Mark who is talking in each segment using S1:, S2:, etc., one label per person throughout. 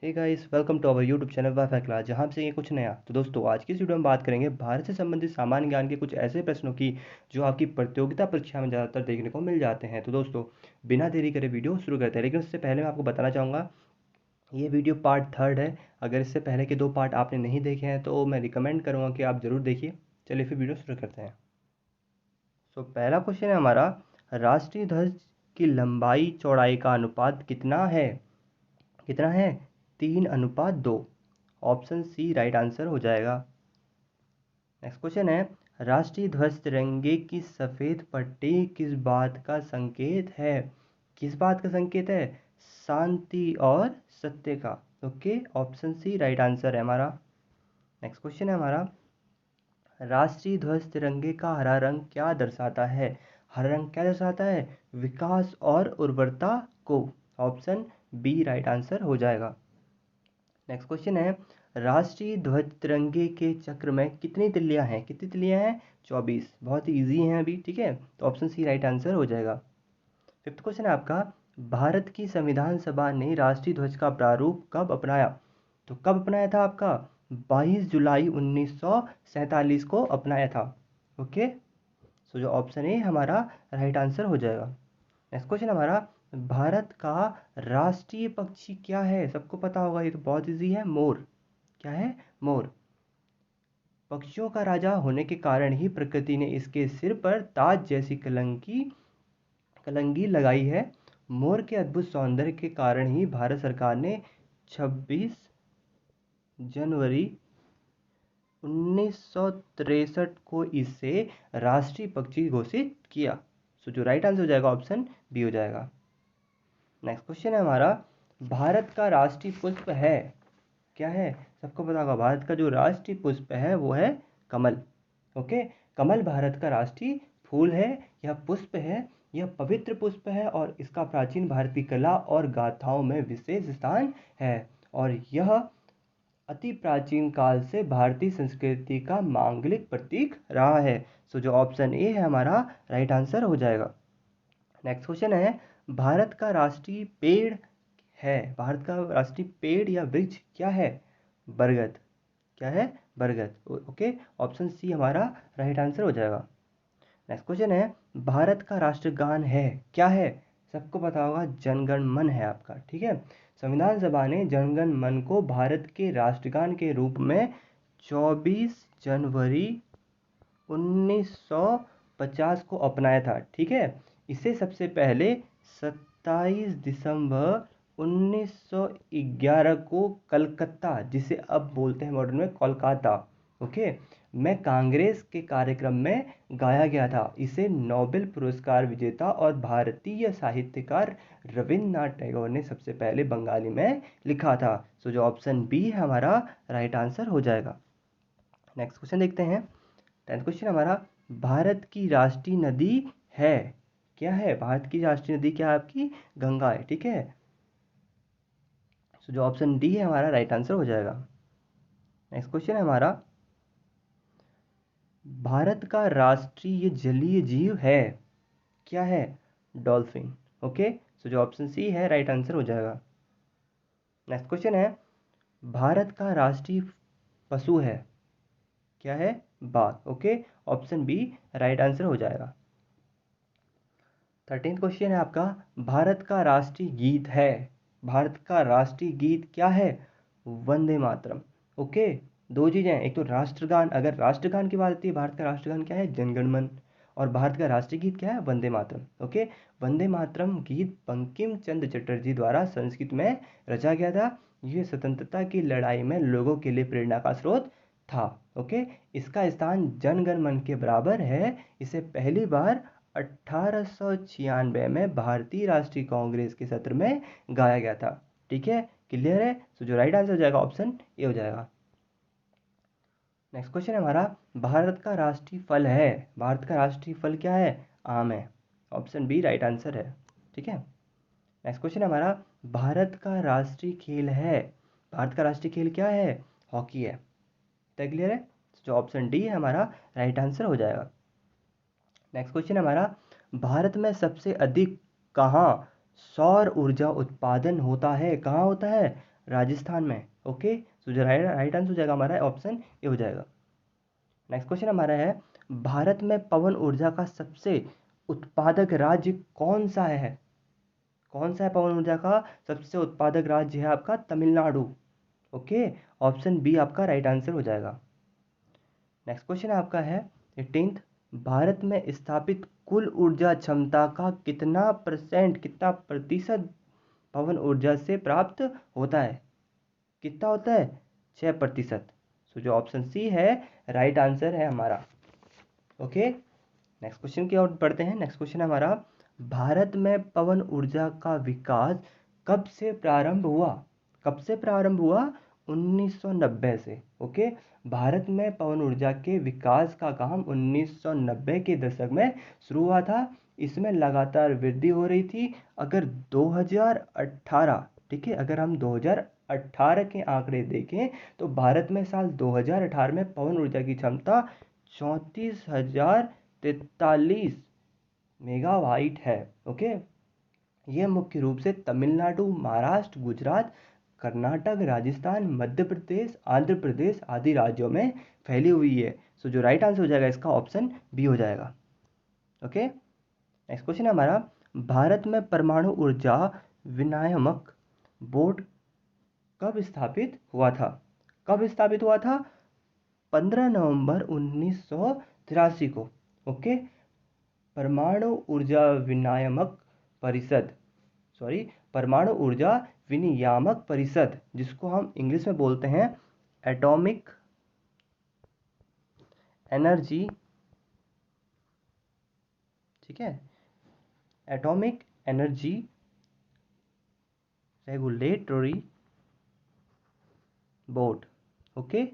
S1: Hey guys, welcome to our YouTube channel WiFi class, जहाँ से ये कुछ नया। तो दोस्तों, आज की इस वीडियो में बात करेंगे भारत से संबंधित सामान्य ज्ञान के कुछ ऐसे प्रश्नों की जो आपकी प्रतियोगिता परीक्षा में ज़्यादातर देखने को मिल जाते हैं। तो दोस्तों, बिना देरी करे वीडियो शुरू करते हैं, लेकिन उससे पहले मैं आपको बताना चाहूँगा ये वीडियो पार्ट थर्ड है। अगर इससे पहले के दो पार्ट आपने नहीं देखे हैं तो मैं रिकमेंड करूँगा कि आप ज़रूर देखिए। चलिए फिर वीडियो शुरू करते हैं। पहला क्वेश्चन है हमारा, राष्ट्रीय ध्वज की लंबाई चौड़ाई का अनुपात कितना है? कितना है? 3:2। ऑप्शन सी राइट आंसर हो जाएगा। नेक्स्ट क्वेश्चन है, राष्ट्रीय ध्वज तिरंगे की सफ़ेद पट्टी किस बात का संकेत है? किस बात का संकेत है? शांति और सत्य का। Okay, option C right answer है हमारा। नेक्स्ट क्वेश्चन है हमारा, राष्ट्रीय ध्वज तिरंगे का हरा रंग क्या दर्शाता है? हरा रंग क्या दर्शाता है? विकास और उर्वरता को। ऑप्शन बी राइट आंसर हो जाएगा। नेक्स्ट क्वेश्चन है, राष्ट्रीय ध्वज तिरंगे के चक्र में कितनी तिल्लियां हैं? कितनी तिल्लियां हैं? 24। बहुत ही ईजी हैं अभी, ठीक है, तो ऑप्शन सी राइट आंसर हो जाएगा। फिफ्थ क्वेश्चन है आपका, भारत की संविधान सभा ने राष्ट्रीय ध्वज का प्रारूप कब अपनाया? तो कब अपनाया था आपका? 22 जुलाई 1947 को अपनाया था। ओके, सो जो ऑप्शन ए हमारा राइट आंसर हो जाएगा। नेक्स्ट क्वेश्चन हमारा, भारत का राष्ट्रीय पक्षी क्या है? सबको पता होगा, ये तो बहुत इजी है, मोर। क्या है? मोर। पक्षियों का राजा होने के कारण ही प्रकृति ने इसके सिर पर ताज जैसी कलंगी लगाई है। मोर के अद्भुत सौंदर्य के कारण ही भारत सरकार ने 26 जनवरी 1963 को इसे राष्ट्रीय पक्षी घोषित किया। सो जो राइट आंसर हो जाएगा ऑप्शन बी हो जाएगा। नेक्स्ट क्वेश्चन है हमारा, भारत का राष्ट्रीय पुष्प है? क्या है? सबको पता होगा, भारत का जो राष्ट्रीय पुष्प है वो है कमल। ओके, कमल भारत का राष्ट्रीय फूल है, यह पुष्प है, यह पवित्र पुष्प है और इसका प्राचीन भारतीय कला और गाथाओं में विशेष स्थान है और यह अति प्राचीन काल से भारतीय संस्कृति का मांगलिक प्रतीक रहा है। सो जो ऑप्शन ए है हमारा राइट आंसर हो जाएगा। नेक्स्ट क्वेश्चन है, भारत का राष्ट्रीय पेड़ है, भारत का राष्ट्रीय पेड़ या वृक्ष क्या है? बरगद। क्या है? बरगद। ओके, ऑप्शन सी हमारा राइट आंसर हो जाएगा। नेक्स्ट क्वेश्चन है, भारत का राष्ट्रगान है? क्या है? सबको पता होगा, जनगण मन है आपका, ठीक है। संविधान सभा ने जनगण मन को भारत के राष्ट्रगान के रूप में 24 जनवरी 1950 को अपनाया था, ठीक है। इसे सबसे पहले 27 दिसंबर 1911 को कलकत्ता, जिसे अब बोलते हैं मॉडर्न में कोलकाता, ओके, में कांग्रेस के कार्यक्रम में गाया गया था। इसे नोबेल पुरस्कार विजेता और भारतीय साहित्यकार रविन्द्रनाथ टैगोर ने सबसे पहले बंगाली में लिखा था। सो जो ऑप्शन बी है हमारा राइट आंसर हो जाएगा। नेक्स्ट क्वेश्चन देखते हैं। 10th क्वेश्चन हमारा, भारत की राष्ट्रीय नदी है? क्या है? भारत की राष्ट्रीय नदी क्या है आपकी? गंगा है, ठीक है। सो जो ऑप्शन डी है हमारा राइट आंसर हो जाएगा। नेक्स्ट क्वेश्चन है हमारा, भारत का राष्ट्रीय जलीय जीव है? क्या है? डॉल्फिन। ओके, सो जो ऑप्शन सी है राइट आंसर हो जाएगा। नेक्स्ट क्वेश्चन है, भारत का राष्ट्रीय पशु है? क्या है? बाघ। Okay, option B right answer हो जाएगा। 13th क्वेश्चन है आपका, भारत का राष्ट्रीय गीत है? भारत का राष्ट्रीय गीत क्या है? वंदे मातरम। ओके, दो चीज़ें हैं, एक तो राष्ट्रगान, अगर राष्ट्रगान की बात आती है, भारत का राष्ट्रगान क्या है? जनगण मन। और भारत का राष्ट्रीय गीत क्या है? वंदे मातरम। ओके, वंदे मातरम गीत बंकिम चंद्र चटर्जी द्वारा संस्कृत में रचा गया था। यह स्वतंत्रता की लड़ाई में लोगों के लिए प्रेरणा का स्रोत था। ओके, इसका स्थान जनगण मन के बराबर है। इसे पहली बार 1896 में भारतीय राष्ट्रीय कांग्रेस के सत्र में गाया गया था, ठीक है। क्लियर है? तो जो राइट आंसर हो जाएगा ऑप्शन ए हो जाएगा। नेक्स्ट क्वेश्चन है हमारा, भारत का राष्ट्रीय फल है? भारत का राष्ट्रीय फल क्या है? आम है। ऑप्शन बी राइट आंसर है, ठीक है। नेक्स्ट क्वेश्चन है हमारा, भारत का राष्ट्रीय खेल है? भारत का राष्ट्रीय खेल क्या है? हॉकी है। तो क्लियर है? जो ऑप्शन डी है हमारा राइट आंसर हो जाएगा। नेक्स्ट क्वेश्चन हमारा, भारत में सबसे अधिक कहाँ सौर ऊर्जा उत्पादन होता है? कहाँ होता है? राजस्थान में। ओके, तो जो राइट आंसर हो जाएगा हमारा ऑप्शन ए हो जाएगा। नेक्स्ट क्वेश्चन हमारा है, भारत में पवन ऊर्जा का सबसे उत्पादक राज्य कौन सा है? कौन सा है पवन ऊर्जा का सबसे उत्पादक राज्य? है आपका तमिलनाडु। ओके, ऑप्शन बी आपका राइट आंसर हो जाएगा। नेक्स्ट क्वेश्चन आपका है 18th, भारत में स्थापित कुल ऊर्जा क्षमता का कितना प्रतिशत पवन ऊर्जा से प्राप्त होता है? कितना होता है? 6%। सो जो ऑप्शन सी है राइट आंसर है हमारा। ओके, नेक्स्ट क्वेश्चन की ओर बढ़ते हैं। नेक्स्ट क्वेश्चन हमारा, भारत में पवन ऊर्जा का विकास कब से प्रारंभ हुआ? कब से प्रारंभ हुआ? 1990 से। ओके, भारत में पवन ऊर्जा के विकास का काम 1990 के दशक में शुरू हुआ था। इसमें लगातार वृद्धि हो रही थी। अगर 2018, ठीक है, अगर हम 2018 के आंकड़े देखें तो भारत में साल 2018 में पवन ऊर्जा की क्षमता 34,043 मेगावाट है। ओके, ये मुख्य रूप से तमिलनाडु, महाराष्ट्र, गुजरात, कर्नाटक, राजस्थान, मध्य प्रदेश, आंध्र प्रदेश आदि राज्यों में फैली हुई है। सो जो राइट आंसर हो जाएगा इसका ऑप्शन बी हो जाएगा। ओके, नेक्स्ट क्वेश्चन हमारा, भारत में परमाणु ऊर्जा विनियामक बोर्ड कब स्थापित हुआ था? कब स्थापित हुआ था? 15 नवंबर 1983 को। ओके, परमाणु ऊर्जा विनियामक परिषद, परमाणु ऊर्जा विनियामक परिषद, जिसको हम इंग्लिश में बोलते हैं एटॉमिक एनर्जी, ठीक है, atomic energy regulatory board. Okay,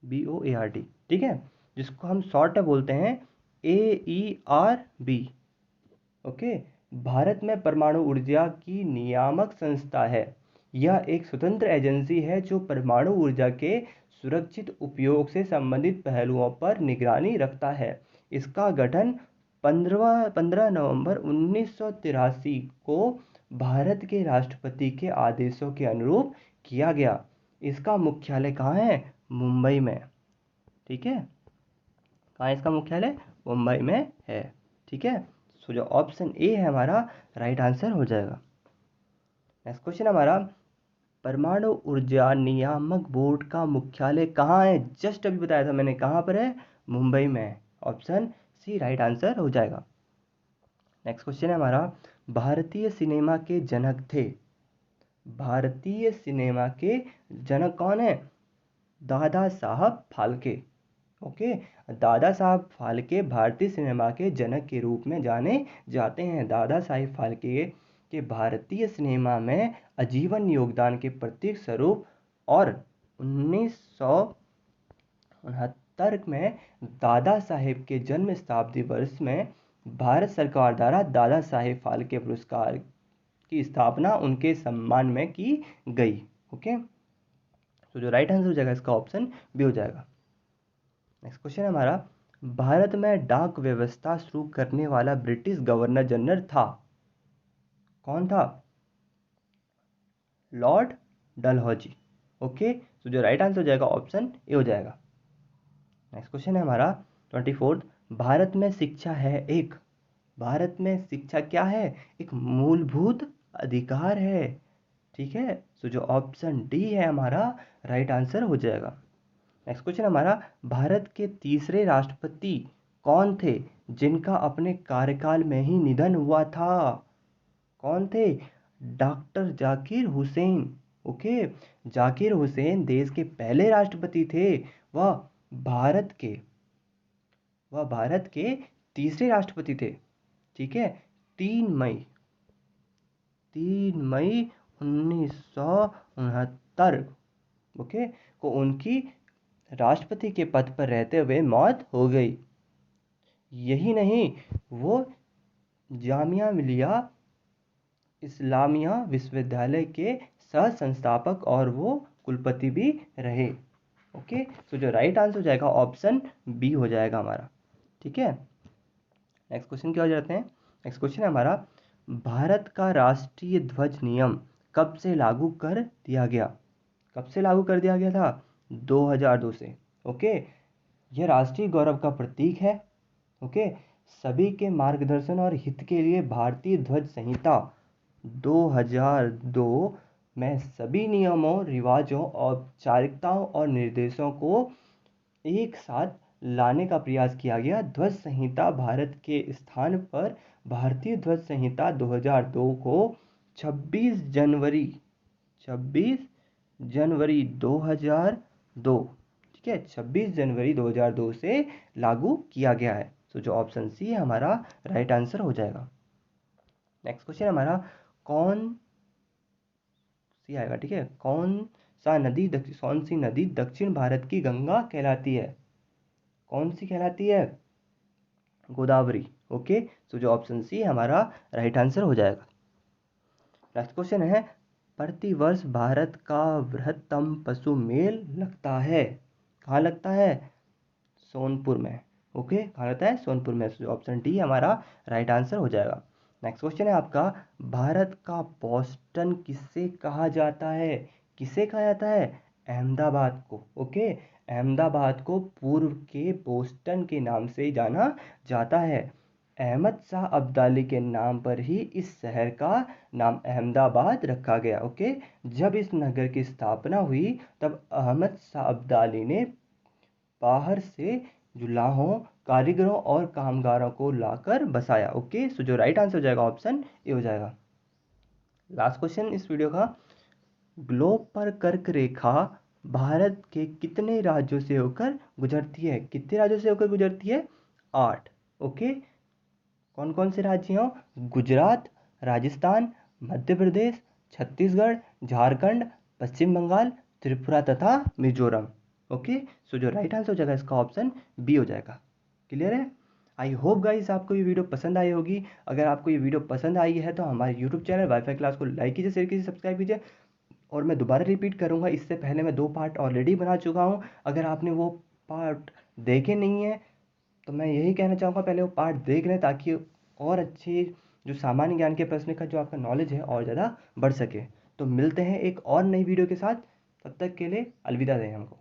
S1: BOARD, ठीक है, जिसको हम शॉर्ट में बोलते हैं AERB। ओके, भारत में परमाणु ऊर्जा की नियामक संस्था है। यह एक स्वतंत्र एजेंसी है जो परमाणु ऊर्जा के सुरक्षित उपयोग से संबंधित पहलुओं पर निगरानी रखता है। इसका गठन 15 नवंबर 1983 को भारत के राष्ट्रपति के आदेशों के अनुरूप किया गया। इसका मुख्यालय कहाँ है? मुंबई में। ठीक है, कहाँ इसका मुख्यालय? मुंबई में है। ठीक है, सो जो ऑप्शन ए है हमारा राइट आंसर हो जाएगा। नेक्स्ट क्वेश्चन हमारा, परमाणु ऊर्जा नियामक बोर्ड का मुख्यालय कहाँ है? जस्ट अभी बताया था मैंने, कहाँ पर है? मुंबई में। ऑप्शन सी राइट आंसर हो जाएगा। नेक्स्ट क्वेश्चन है हमारा, भारतीय सिनेमा के जनक थे। भारतीय सिनेमा के जनक कौन है? दादा साहब फाल्के। ओके, दादा साहब फाल्के भारतीय सिनेमा के जनक के रूप में जाने जाते हैं। दादा साहब फाल्के के भारतीय सिनेमा में आजीवन योगदान के प्रतीक स्वरूप और 1969 में दादा साहेब के जन्म शताब्दी वर्ष में भारत सरकार द्वारा दादा साहेब फाल्के पुरस्कार की स्थापना उनके सम्मान में की गई। ओके, तो जो राइट आंसर हो जाएगा इसका ऑप्शन बी हो जाएगा। नेक्स्ट क्वेश्चन है हमारा, भारत में डाक व्यवस्था शुरू करने वाला ब्रिटिश गवर्नर जनरल था। कौन था? लॉर्ड डलहौजी। ओके, तो जो राइट आंसर हो जाएगा ऑप्शन ए हो जाएगा। नेक्स्ट क्वेश्चन है हमारा 24th, भारत में शिक्षा है एक, भारत में शिक्षा क्या है? एक मूलभूत अधिकार है। ठीक है, तो जो ऑप्शन डी है हमारा राइट आंसर हो जाएगा। नेक्स्ट क्वेश्चन हमारा, भारत के तीसरे राष्ट्रपति कौन थे जिनका अपने कार्यकाल में ही निधन हुआ था? कौन थे? डॉक्टर जाकिर हुसैन। ओके, जाकिर हुसैन देश के पहले राष्ट्रपति थे। वह भारत के वह भारत के तीसरे राष्ट्रपति थे। ठीक है, 3 मई 1969 ओके को उनकी राष्ट्रपति के पद पर रहते हुए मौत हो गई। यही नहीं, वो जामिया मिलिया इस्लामिया विश्वविद्यालय के सह संस्थापक और वो कुलपति भी रहे। ओके, तो जो राइट आंसर हो जाएगा ऑप्शन बी हो जाएगा हमारा। ठीक है, नेक्स्ट क्वेश्चन क्या हो जाते हैं? नेक्स्ट क्वेश्चन है हमारा, भारत का राष्ट्रीय ध्वज नियम कब से लागू कर दिया गया? कब से लागू कर दिया गया था? 2002 से। ओके, यह राष्ट्रीय गौरव का प्रतीक है। ओके, सभी के मार्गदर्शन और हित के लिए भारतीय ध्वज संहिता 2002 में सभी नियमों, रिवाजों, औपचारिकताओं और निर्देशों को एक साथ लाने का प्रयास किया गया। ध्वज संहिता भारत के स्थान पर भारतीय ध्वज संहिता 2002 को 26 जनवरी 2002, ठीक है, 26 जनवरी 2002 से लागू किया गया है। तो जो ऑप्शन सी है हमारा राइट आंसर हो जाएगा। नेक्स्ट क्वेश्चन हमारा कौन सी आएगा, ठीक है, कौन सी नदी दक्षिण भारत की गंगा कहलाती है? कौन सी कहलाती है? गोदावरी। ओके, तो जो ऑप्शन सी हमारा राइट आंसर हो जाएगा। नेक्स्ट क्वेश्चन है प्रतिवर्ष भारत का बृहत्तम पशु मेल लगता है, कहाँ लगता है? सोनपुर में। ओके, कहाँ लगता है? सोनपुर में। तो ऑप्शन डी हमारा राइट आंसर हो जाएगा। नेक्स्ट क्वेश्चन है आपका भारत का बोस्टन किससे कहा जाता है? किसे कहा जाता है? अहमदाबाद को। ओके, अहमदाबाद को पूर्व के बोस्टन के नाम से जाना जाता है। अहमद शाह अब्दाली के नाम पर ही इस शहर का नाम अहमदाबाद रखा गया। ओके, जब इस नगर की स्थापना हुई तब अहमद शाह अब्दाली ने बाहर से जुलाहों, कारीगरों और कामगारों को लाकर बसाया। ओके, सो जो राइट आंसर हो जाएगा ऑप्शन ए हो जाएगा। लास्ट क्वेश्चन इस वीडियो का, ग्लोब पर कर्क रेखा भारत के कितने राज्यों से होकर गुजरती है? कितने राज्यों से होकर गुजरती है? 8। ओके, कौन कौन से राज्य हैं? गुजरात, राजस्थान, मध्य प्रदेश, छत्तीसगढ़, झारखंड, पश्चिम बंगाल, त्रिपुरा तथा मिजोरम। ओके, सो जो राइट आंसर हो जाएगा इसका ऑप्शन बी हो जाएगा। क्लियर है? आई होप गाइस आपको ये वीडियो पसंद आई होगी। अगर आपको ये वीडियो पसंद आई है तो हमारे यूट्यूब चैनल वाईफाई क्लास को लाइक कीजिए, शेयर कीजिए, सब्सक्राइब कीजिए। और मैं दोबारा रिपीट करूँगा, इससे पहले मैं 2 पार्ट ऑलरेडी बना चुका हूँ। अगर आपने वो पार्ट देखे नहीं है तो मैं यही कहना चाहूँगा पहले वो पार्ट देख लें, ताकि और अच्छी जो सामान्य ज्ञान के प्रश्न का जो आपका नॉलेज है और ज़्यादा बढ़ सके। तो मिलते हैं एक और नई वीडियो के साथ, तब तक के लिए अलविदा दें हमको।